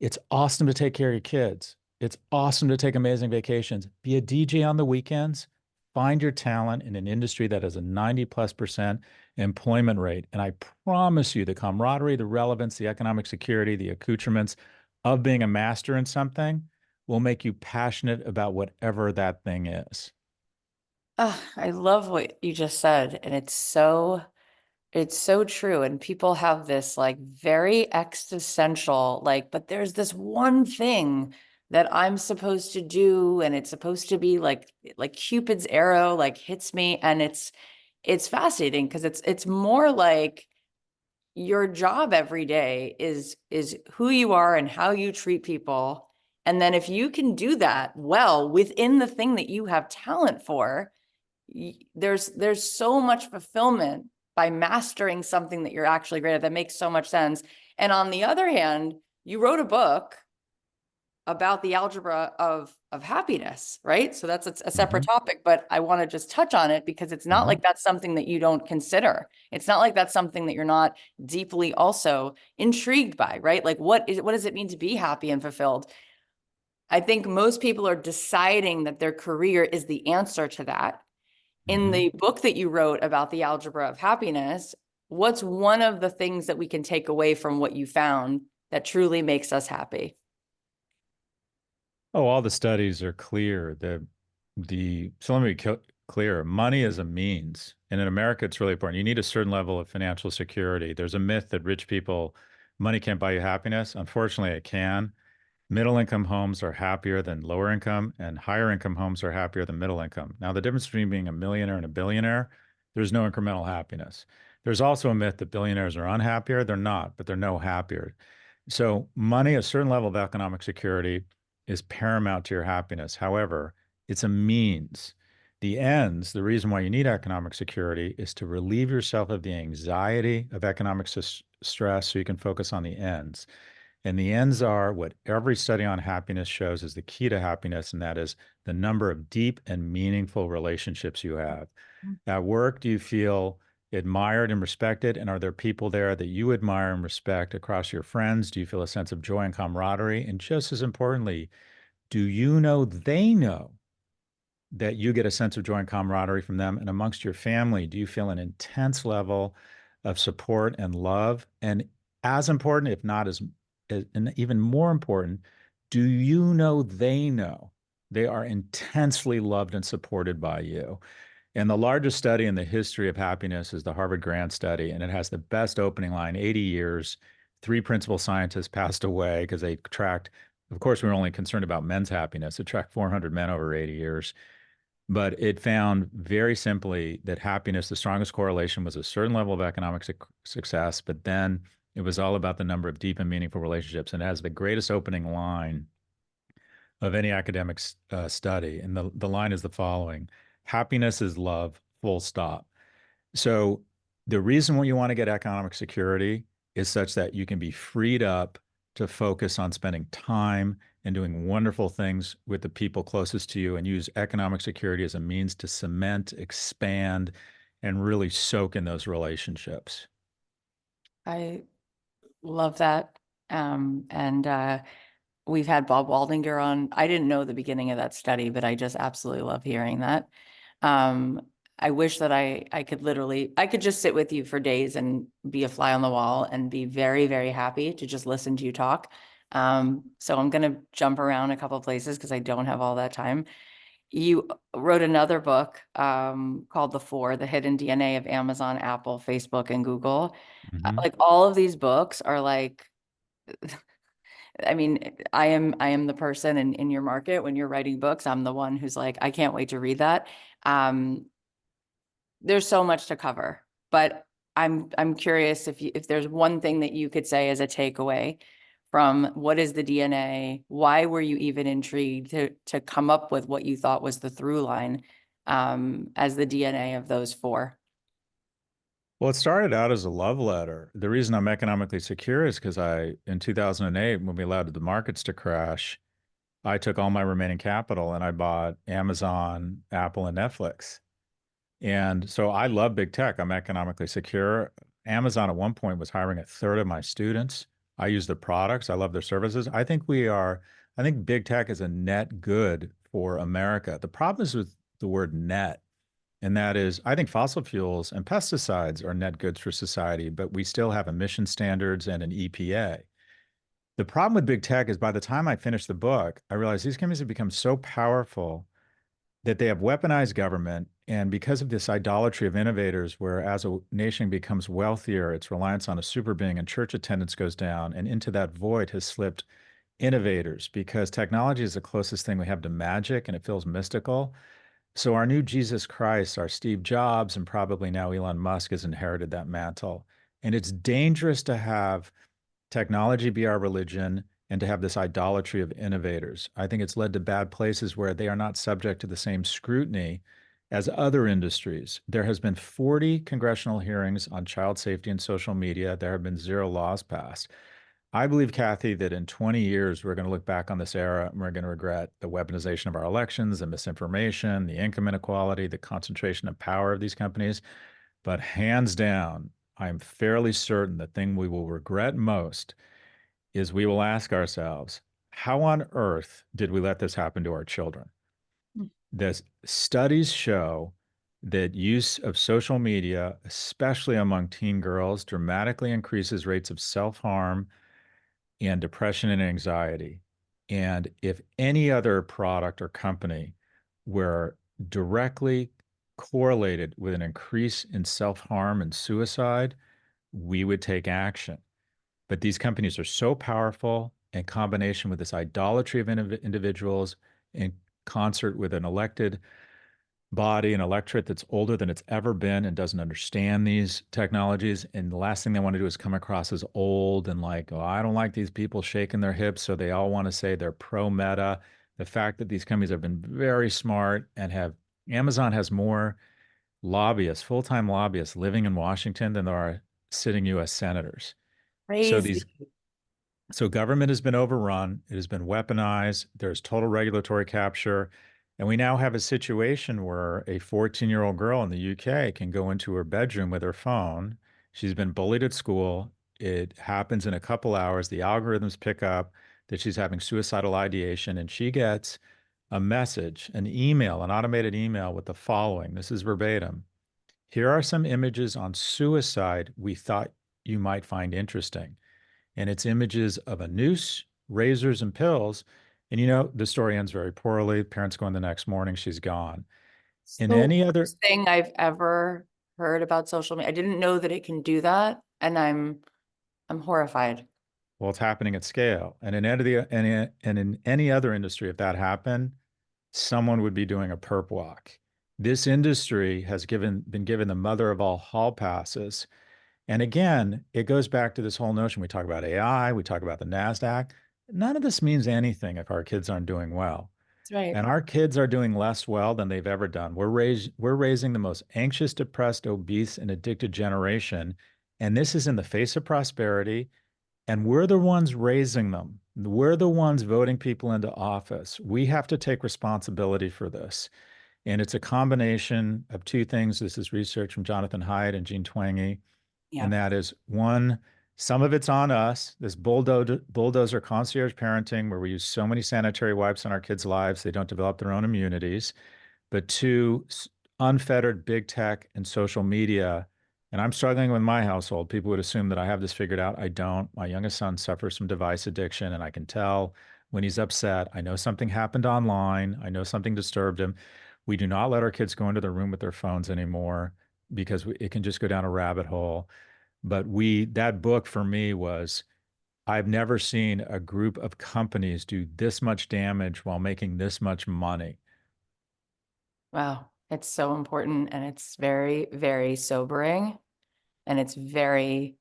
It's awesome to take care of your kids. It's awesome to take amazing vacations. Be a DJ on the weekends. Find your talent in an industry that has a 90+% employment rate. And I promise you, the camaraderie, the relevance, the economic security, the accoutrements of being a master in something will make you passionate about whatever that thing is. Oh, I love what you just said. And it's so true. And people have this like very existential, like, but there's this one thing that I'm supposed to do, and it's supposed to be like Cupid's arrow, like hits me. And it's fascinating because it's more like your job every day is who you are and how you treat people. And then if you can do that well within the thing that you have talent for, there's so much fulfillment by mastering something that you're actually great at. That makes so much sense. And on the other hand, you wrote a book about the algebra of happiness, right? So that's a separate topic, but I want to just touch on it because it's not like that's something that you don't consider. It's not like that's something that you're not deeply also intrigued by, right? Like what does it mean to be happy and fulfilled? I think most people are deciding that their career is the answer to that. In the book that you wrote about the algebra of happiness, what's one of the things that we can take away from what you found that truly makes us happy? Oh, all the studies are clear. So let me be clear. Money is a means, and in America, it's really important. You need a certain level of financial security. There's a myth that rich people, money can't buy you happiness. Unfortunately, it can. Middle income homes are happier than lower income, and higher income homes are happier than middle income. Now, the difference between being a millionaire and a billionaire, there's no incremental happiness. There's also a myth that billionaires are unhappier. They're not, but they're no happier. So, money, a certain level of economic security, is paramount to your happiness. However, it's a means. The ends, the reason why you need economic security is to relieve yourself of the anxiety of economic stress so you can focus on the ends. And the ends are what every study on happiness shows is the key to happiness, and that is the number of deep and meaningful relationships you have. At work, do you feel admired and respected? And are there people there that you admire and respect across your friends? Do you feel a sense of joy and camaraderie? And just as importantly, do you know they know that you get a sense of joy and camaraderie from them? And amongst your family, do you feel an intense level of support and love? And as important, if not and even more important, do you know they are intensely loved and supported by you? And the largest study in the history of happiness is the Harvard Grant Study, and it has the best opening line, 80 years. Three principal scientists passed away because they tracked, of course, we were only concerned about men's happiness. It tracked 400 men over 80 years. But it found very simply that happiness, the strongest correlation was a certain level of economic success, but then it was all about the number of deep and meaningful relationships. And it has the greatest opening line of any academic study. And the line is the following: happiness is love, full stop. So the reason why you want to get economic security is such that you can be freed up to focus on spending time and doing wonderful things with the people closest to you, and use economic security as a means to cement, expand, and really soak in those relationships. I love that. And we've had Bob Waldinger on. I didn't know the beginning of that study, but I just absolutely love hearing that. I wish that I could I could just sit with you for days and be a fly on the wall and be very, very happy to just listen to you talk. So I'm going to jump around a couple of places because I don't have all that time. You wrote another book called The Hidden DNA of Amazon, Apple, Facebook, and Google. Like all of these books are like, I mean, I am the person in your market when you're writing books. I'm the one who's like, I can't wait to read that. There's so much to cover, but I'm curious if there's one thing that you could say as a takeaway from what is the DNA? Why were you even intrigued to come up with what you thought was the through line as the DNA of those four? Well, it started out as a love letter. The reason I'm economically secure is because in 2008, when we allowed the markets to crash, I took all my remaining capital and I bought Amazon, Apple, and Netflix. And so I love big tech. I'm economically secure. Amazon at one point was hiring a third of my students. I use the products. I love their services. I think big tech is a net good for America. The problem is with the word net, and that is, I think fossil fuels and pesticides are net goods for society, but we still have emission standards and an EPA. The problem with big tech is by the time I finished the book, I realized these companies have become so powerful that they have weaponized government. And because of this idolatry of innovators, where as a nation becomes wealthier, its reliance on a super being and church attendance goes down, and into that void has slipped innovators because technology is the closest thing we have to magic and it feels mystical. So our new Jesus Christ, our Steve Jobs, and probably now Elon Musk has inherited that mantle. And it's dangerous to have technology be our religion and to have this idolatry of innovators. I think it's led to bad places where they are not subject to the same scrutiny as other industries. There has been 40 congressional hearings on child safety and social media. There have been 0 laws passed. I believe, Cathy, that in 20 years, we're going to look back on this era and we're going to regret the weaponization of our elections, the misinformation, the income inequality, the concentration of power of these companies. But hands down, I'm fairly certain the thing we will regret most is we will ask ourselves, how on earth did we let this happen to our children? The studies show that use of social media, especially among teen girls, dramatically increases rates of self-harm and depression and anxiety. And if any other product or company were directly correlated with an increase in self-harm and suicide, we would take action. But these companies are so powerful in combination with this idolatry of individuals in concert with an elected body, an electorate that's older than it's ever been and doesn't understand these technologies. And the last thing they want to do is come across as old and like, oh, I don't like these people shaking their hips. So they all want to say they're pro meta. The fact that these companies have been very smart and have Amazon has more lobbyists, full-time lobbyists living in Washington than there are sitting US senators. So Crazy. these so government has been overrun, it has been weaponized, there's total regulatory capture, and we now have a situation where a 14-year-old girl in the UK can go into her bedroom with her phone. She's been bullied at school. It happens in a couple hours. The algorithms pick up that she's having suicidal ideation, and she gets a message, an email, an automated email with the following. This is verbatim. Here are some images on suicide we thought you might find interesting, and it's images of a noose, razors, and pills. And the story ends very poorly. Parents go in the next morning, she's gone. In The any other, worst thing I've ever heard about social media. I didn't know that it can do that, and I'm horrified. well, it's happening at scale. And in any other industry, if that happened, someone would be doing a perp walk. This industry has been given the mother of all hall passes. And again, it goes back to this whole notion. We talk about AI, we talk about the NASDAQ. None of this means anything if our kids aren't doing well. That's right. And our kids are doing less well than they've ever done. We're raising the most anxious, depressed, obese, and addicted generation. And this is in the face of prosperity. And we're the ones raising them. We're the ones voting people into office. We have to take responsibility for this. And it's a combination of two things. This is research from Jonathan Haidt and Jean Twenge. Yeah. And that is one, some of it's on us, this bulldozer concierge parenting, where we use so many sanitary wipes on our kids' lives, they don't develop their own immunities. But two, unfettered big tech and social media. And I'm struggling with my household. People would assume that I have this figured out. I don't. My youngest son suffers from device addiction, and I can tell when he's upset. I know something happened online. I know something disturbed him. We do not let our kids go into their room with their phones anymore because it can just go down a rabbit hole. But that book for me was, I've never seen a group of companies do this much damage while making this much money. Wow. It's so important, and it's very, very sobering, and it's very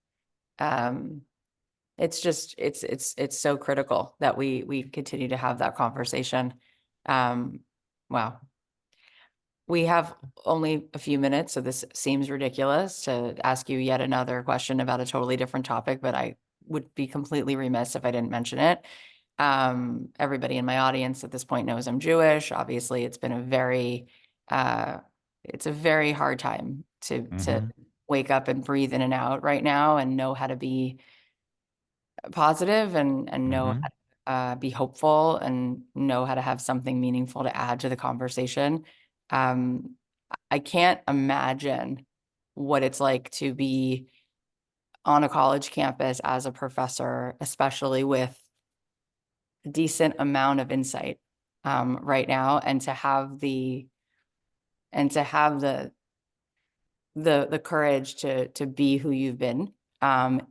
it's just it's so critical that we continue to have that conversation. Wow. We have only a few minutes, so this seems ridiculous to ask you yet another question about a totally different topic, but I would be completely remiss if I didn't mention it. Everybody in my audience at this point knows I'm Jewish. Obviously, uh, it's a very hard time to Mm-hmm. wake up and breathe in and out right now and know how to be positive and know Mm-hmm. how to be hopeful and know how to have something meaningful to add to the conversation. Um, I can't imagine what it's like to be on a college campus as a professor, especially with a decent amount of insight right now, and to have the courage to be who you've been. Um,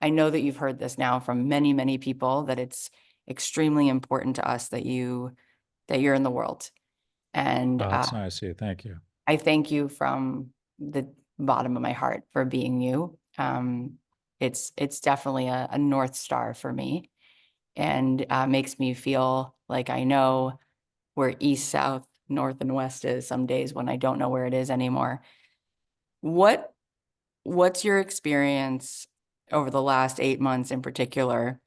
I know that you've heard this now from many, many people that it's extremely important to us that you're in the world. And Oh, that's nice of you. Thank you. I thank you from the bottom of my heart for being you. It's definitely a North Star for me, and makes me feel like I know where east, south, north, and west is some days when I don't know where it is anymore. What what's your experience over the last 8 months in particular?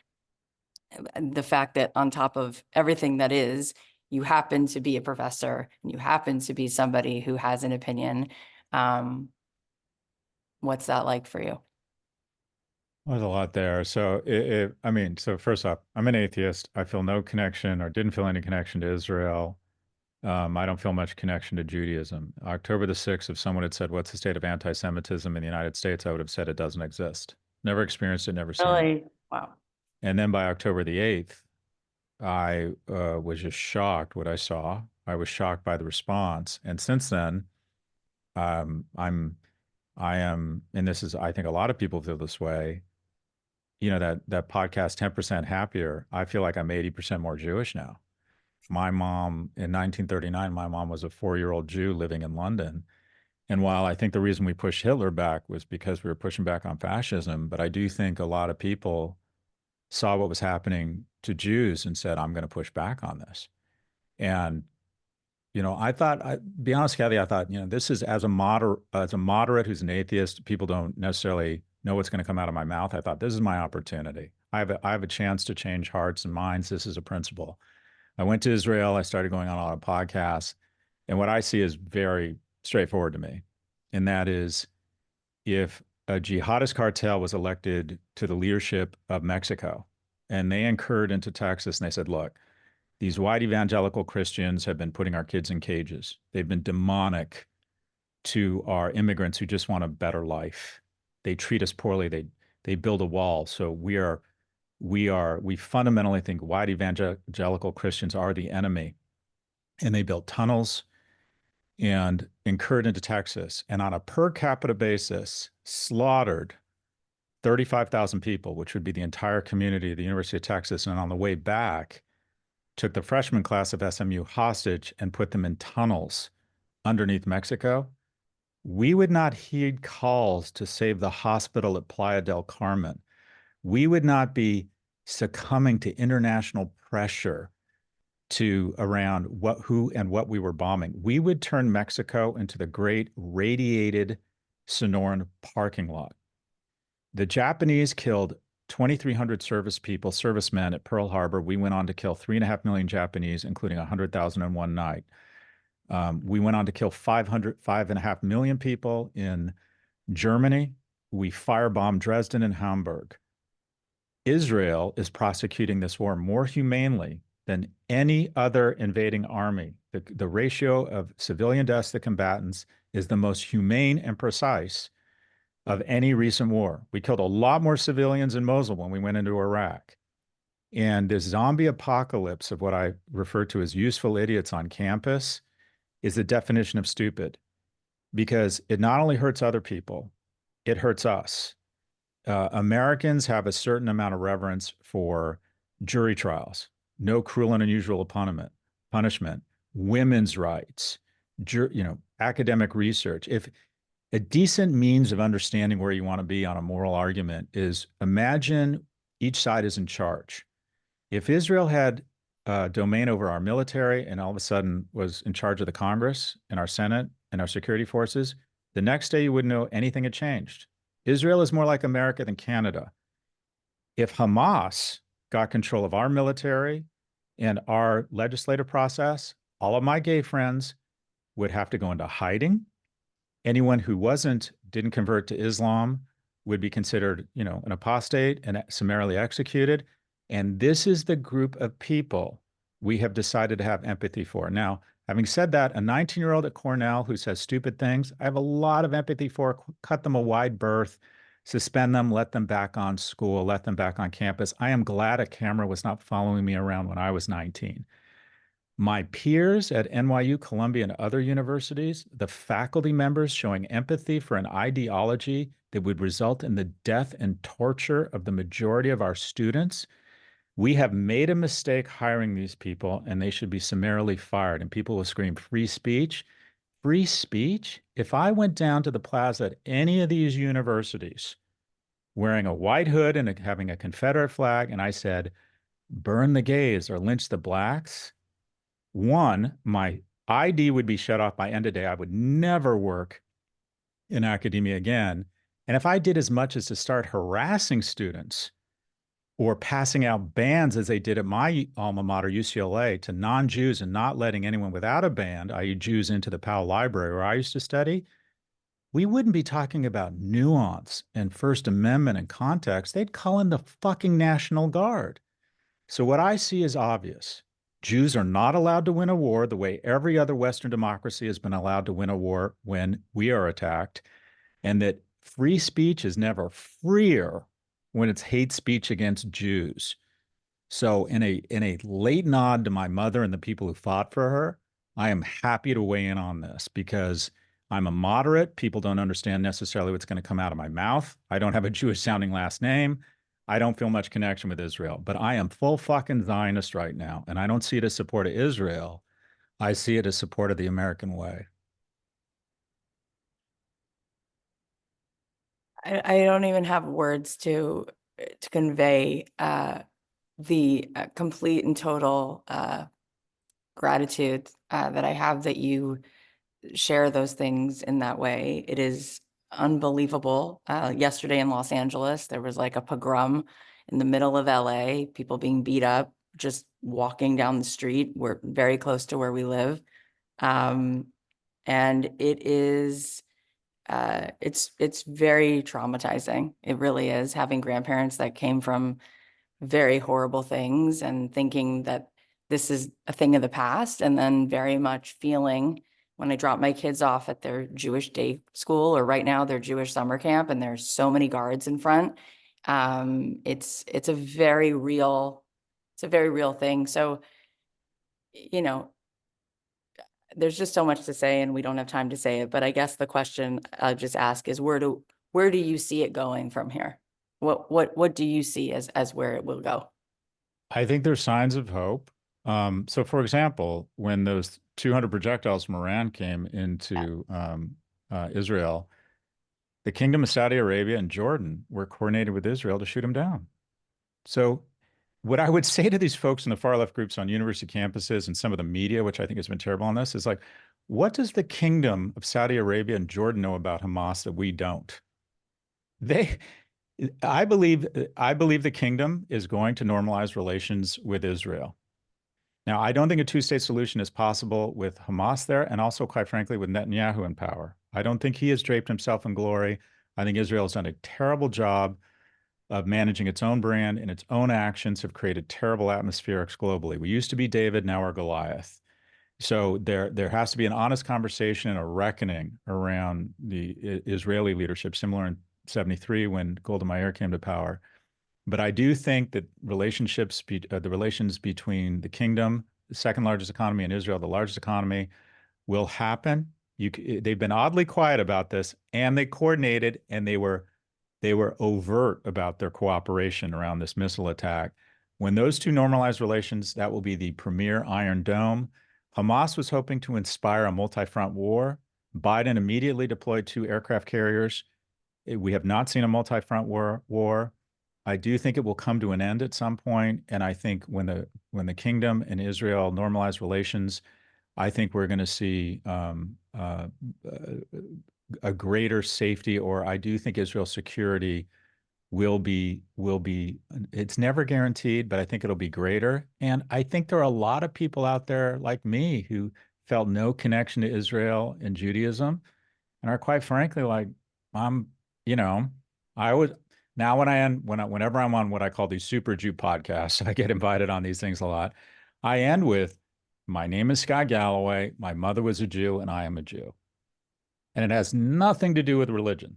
The fact that on top of everything that is, you happen to be a professor and you happen to be somebody who has an opinion. Um, what's that like for you? There's a lot there. So, I mean, so first off, I'm an atheist. I feel no connection or didn't feel any connection to Israel. I don't feel much connection to Judaism. October the 6th, if someone had said, "What's the state of anti-Semitism in the United States?" I would have said it doesn't exist. Never experienced it, never seen it. Really? Wow. And then by October the 8th, I was just shocked what I saw. I was shocked by the response. And since then, um, I'm, I am, and this is, I think a lot of people feel this way. You know, that podcast, 10% Happier, I feel like I'm 80% more Jewish now. My mom, in 1939, my mom was a 4-year-old Jew living in London. And while I think the reason we pushed Hitler back was because we were pushing back on fascism, but I do think a lot of people saw what was happening to Jews and said, I'm going to push back on this. And, I thought, be honest, Cathy, I thought, this is as a moderate who's an atheist, people don't necessarily know what's going to come out of my mouth. I thought, this is my opportunity. I have a chance to change hearts and minds. This is a principle. I went to Israel. I started going on a lot of podcasts. And what I see is very straightforward to me. And that is, if a jihadist cartel was elected to the leadership of Mexico and they incurred into Texas and they said, look, these white evangelical Christians have been putting our kids in cages. They've been demonic to our immigrants who just want a better life. They treat us poorly. They build a wall. So we fundamentally think white evangelical Christians are the enemy. And they built tunnels and incurred into Texas, and on a per capita basis, slaughtered 35,000 people, which would be the entire community of the University of Texas. And on the way back, took the freshman class of SMU hostage and put them in tunnels underneath Mexico. We would not heed calls to save the hospital at Playa del Carmen. We would not be succumbing to international pressure to around who and what we were bombing. We would turn Mexico into the great radiated Sonoran parking lot. The Japanese killed 2,300 servicemen at Pearl Harbor. We went on to kill 3.5 million Japanese, including 100,000 in one night. We went on to kill 5.5 million people in Germany. We firebombed Dresden and Hamburg. Israel is prosecuting this war more humanely than any other invading army. The ratio of civilian deaths to combatants is the most humane and precise of any recent war. We killed a lot more civilians in Mosul when we went into Iraq. And this zombie apocalypse of what I refer to as useful idiots on campus is the definition of stupid, because it not only hurts other people, it hurts us. Americans have a certain amount of reverence for jury trials, no cruel and unusual punishment, women's rights, academic research. If a decent means of understanding where you want to be on a moral argument is, imagine each side is in charge. If Israel had domain over our military and all of a sudden was in charge of the Congress and our Senate and our security forces, the next day you wouldn't know anything had changed. Israel is more like America than Canada. If Hamas got control of our military and our legislative process, all of my gay friends would have to go into hiding. Anyone who didn't convert to Islam would be considered, an apostate and summarily executed. And this is the group of people we have decided to have empathy for. Now, having said that, a 19-year-old at Cornell who says stupid things, I have a lot of empathy for. Cut them a wide berth, suspend them, let them back on school, let them back on campus. I am glad a camera was not following me around when I was 19. My peers at NYU, Columbia, and other universities, the faculty members showing empathy for an ideology that would result in the death and torture of the majority of our students, we have made a mistake hiring these people and they should be summarily fired. And people will scream free speech. Free speech? If I went down to the plaza at any of these universities wearing a white hood and having a Confederate flag, and I said, burn the gays or lynch the blacks, one, my ID would be shut off by end of day. I would never work in academia again. And if I did as much as to start harassing students or passing out bans as they did at my alma mater, UCLA, to non-Jews and not letting anyone without a band, i.e. Jews, into the Powell Library where I used to study, we wouldn't be talking about nuance and First Amendment and context. They'd call in the fucking National Guard. So what I see is obvious. Jews are not allowed to win a war the way every other Western democracy has been allowed to win a war when we are attacked, and that free speech is never freer when it's hate speech against Jews. So in a late nod to my mother and the people who fought for her, I am happy to weigh in on this because I'm a moderate. People don't understand necessarily what's going to come out of my mouth. I don't have a Jewish sounding last name. I don't feel much connection with Israel, but I am full fucking Zionist right now. And I don't see it as support of Israel. I see it as support of the American way. I don't even have words to convey the complete and total gratitude that I have that you share those things in that way. It is unbelievable. Yesterday in Los Angeles, there was like a pogrom in the middle of LA, people being beat up, just walking down the street. We're very close to where we live. And it is, it's very traumatizing. It really is, having grandparents that came from very horrible things and thinking that this is a thing of the past, and then very much feeling when I drop my kids off at their Jewish day school, or right now their Jewish summer camp, and there's so many guards in front. It's a very real, thing. So, there's just so much to say and we don't have time to say it, but I guess the question I'll just ask is where do you see it going from here? What do you see as where it will go? I think there's signs of hope. So, for example, when those 200 projectiles from Iran came into Israel, the Kingdom of Saudi Arabia and Jordan were coordinated with Israel to shoot them down. So, what I would say to these folks in the far left groups on university campuses and some of the media, which I think has been terrible on this, is like, what does the Kingdom of Saudi Arabia and Jordan know about Hamas that we don't? They, I believe the kingdom is going to normalize relations with Israel. Now, I don't think a two-state solution is possible with Hamas there, and also, quite frankly, with Netanyahu in power. I don't think he has draped himself in glory. I think Israel has done a terrible job of managing its own brand, and its own actions have created terrible atmospherics globally. We used to be David, now we're Goliath. So there has to be an honest conversation and a reckoning around the Israeli leadership, similar in 73 when Golda Meir came to power. But I do think that the relations between the kingdom, the second largest economy, and Israel, the largest economy, will happen. They've been oddly quiet about this, and they coordinated, and they were overt about their cooperation around this missile attack. When those two normalize relations, that will be the premier Iron Dome. Hamas was hoping to inspire a multi-front war. Biden immediately deployed 2 aircraft carriers. We have not seen a multi-front war. I do think it will come to an end at some point, and I think when the kingdom and Israel normalize relations, I think we're going to see a greater safety, or I do think Israel's security will be. It's never guaranteed, but I think it'll be greater. And I think there are a lot of people out there like me who felt no connection to Israel and Judaism, and are quite frankly like, I'm, you know, I would now whenever I'm on what I call these super Jew podcasts, I get invited on these things a lot. I end with, my name is Scott Galloway. My mother was a Jew, and I am a Jew. And it has nothing to do with religion.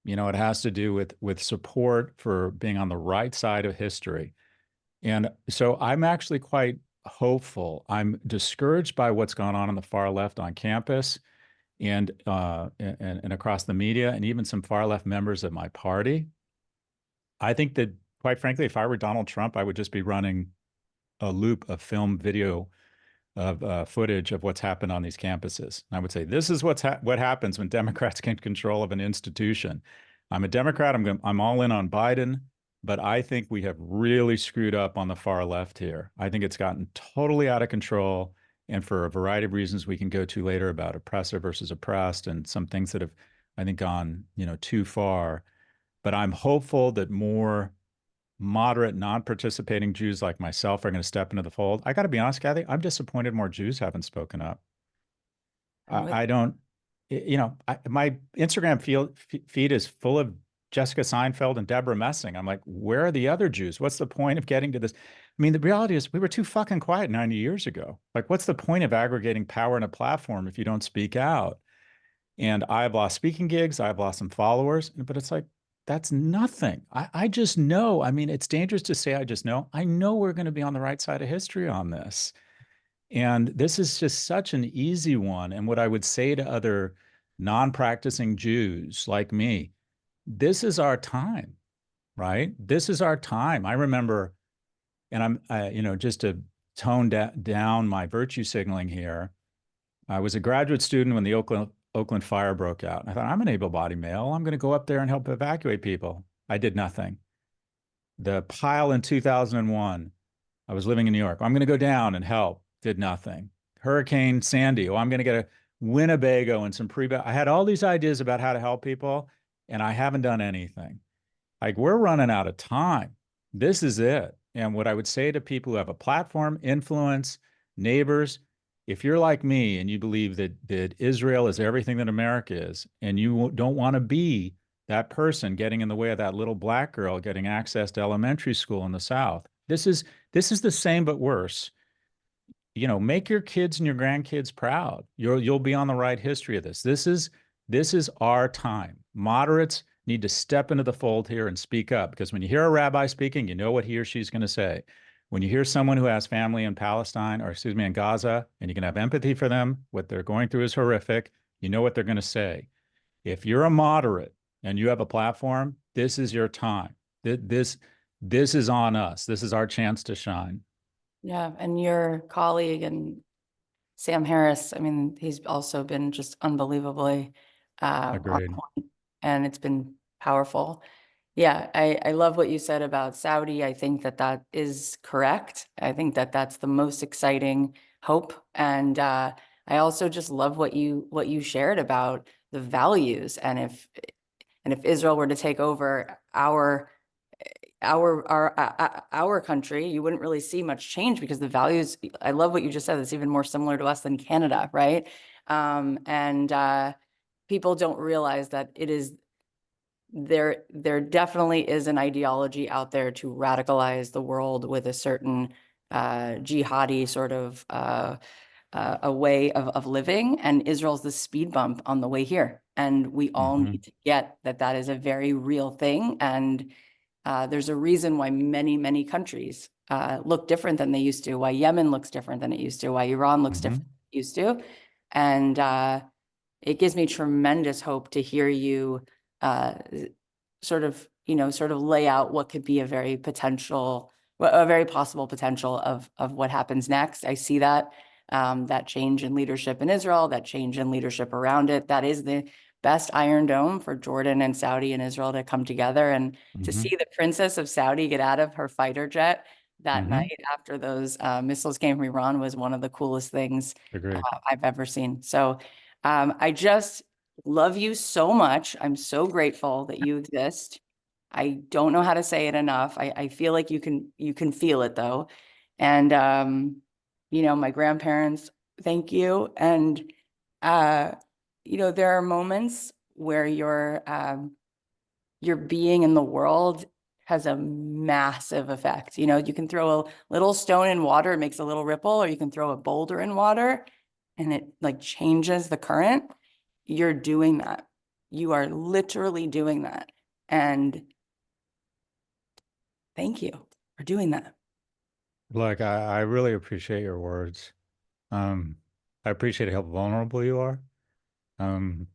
It has to do with support for being on the right side of history. And so I'm actually quite hopeful. I'm discouraged by what's gone on the far left on campus and across the media, and even some far left members of my party. I think that, quite frankly, if I were Donald Trump, I would just be running a loop of film video of footage of what's happened on these campuses. And I would say, this is what happens when Democrats get control of an institution. I'm a Democrat. I'm all in on Biden, but I think we have really screwed up on the far left here. I think it's gotten totally out of control, and for a variety of reasons we can go to later about oppressor versus oppressed and some things that have, I think, gone too far. But I'm hopeful that more moderate, non-participating Jews like myself are going to step into the fold. I got to be honest, Kathy, I'm disappointed more Jews haven't spoken up. I don't, my Instagram feed is full of Jessica Seinfeld and Deborah Messing. I'm like, where are the other Jews? What's the point of getting to this? I mean, the reality is we were too fucking quiet 90 years ago. Like, what's the point of aggregating power in a platform if you don't speak out? And I've lost speaking gigs. I've lost some followers, but it's like, that's nothing. I just know. I mean, it's dangerous to say I just know. I know we're going to be on the right side of history on this. And this is just such an easy one. And what I would say to other non-practicing Jews like me, this is our time, right? This is our time. I remember, and just to tone down my virtue signaling here, I was a graduate student when the Oakland fire broke out. I thought, I'm an able-bodied male. I'm going to go up there and help evacuate people. I did nothing. The pile in 2001, I was living in New York. I'm going to go down and help. Did nothing. Hurricane Sandy. Oh, I'm going to get a Winnebago and some I had all these ideas about how to help people, and I haven't done anything. Like, we're running out of time. This is it. And what I would say to people who have a platform, influence, neighbors, if you're like me and you believe that Israel is everything that America is, and you don't want to be that person getting in the way of that little black girl getting access to elementary school in the South, this is the same but worse. Make your kids and your grandkids proud. You'll be on the right history of this. This is our time. Moderates need to step into the fold here and speak up, because when you hear a rabbi speaking, you know what he or she's going to say. When you hear someone who has family in Palestine, or excuse me, in Gaza, and you can have empathy for them, what they're going through is horrific, you know what they're going to say. If you're a moderate and you have a platform, this is your time. This is on us. This is our chance to shine. Yeah, and your colleague and Sam Harris, I mean, he's also been just unbelievably on Agreed. point, and it's been powerful. Yeah, I love what you said about Saudi. I think that is correct. I think that that's the most exciting hope. And I also just love what you shared about the values. And if Israel were to take over our country, you wouldn't really see much change, because the values, I love what you just said, it's even more similar to us than Canada, right? And people don't realize that there definitely is an ideology out there to radicalize the world with a certain jihadi sort of a way of living, and Israel's the speed bump on the way here, and we all need to get that is a very real thing. And there's a reason why many countries look different than they used to, why Yemen looks different than it used to, why Iran looks different than it used to. And it gives me tremendous hope to hear you sort of lay out what could be a very possible potential of what happens next. I see that change in leadership in Israel, that change in leadership around it. That is best Iron Dome for Jordan and Saudi and Israel to come together. And to Hmm. see the Princess of Saudi get out of her fighter jet that Hmm. night after those missiles came from Iran was one of the coolest things Agreed. I've ever seen. So I just love you so much. I'm so grateful that you exist. I don't know how to say it enough. I feel like you can feel it though. And my grandparents, thank you. And uh, there are moments where your being in the world has a massive effect. You can throw a little stone in water, it makes a little ripple, or you can throw a boulder in water and it like changes the current. You're doing that. You are literally doing that. And thank you for doing that. Look, I really appreciate your words. Um, I appreciate how vulnerable you are. Um,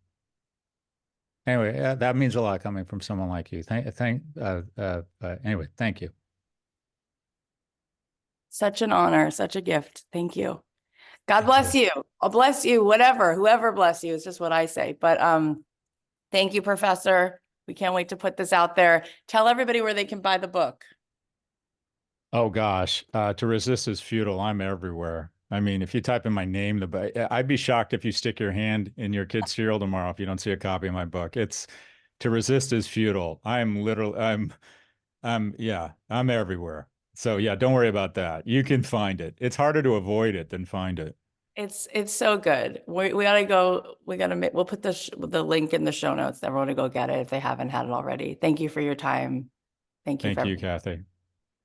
anyway, that means a lot coming from someone like you. Anyway, thank you. Such an honor, such a gift. Thank you. God Thank bless you. you. I'll bless you, whatever, whoever bless you. It's just what I say. But thank you, Professor. We can't wait to put this out there. Tell everybody where they can buy the book. Oh gosh, to resist is futile. I'm everywhere. I mean, if you type in my name, I'd be shocked if you stick your hand in your kid's cereal tomorrow if you don't see a copy of my book. It's to resist is futile. Yeah, I'm everywhere. So yeah, don't worry about that. You can find it. It's harder to avoid it than find it. It's so good. We gotta go. We'll put the link in the show notes. Everyone to go get it if they haven't had it already. Thank you for your time. Thank you for Thank you, everything. Cathy.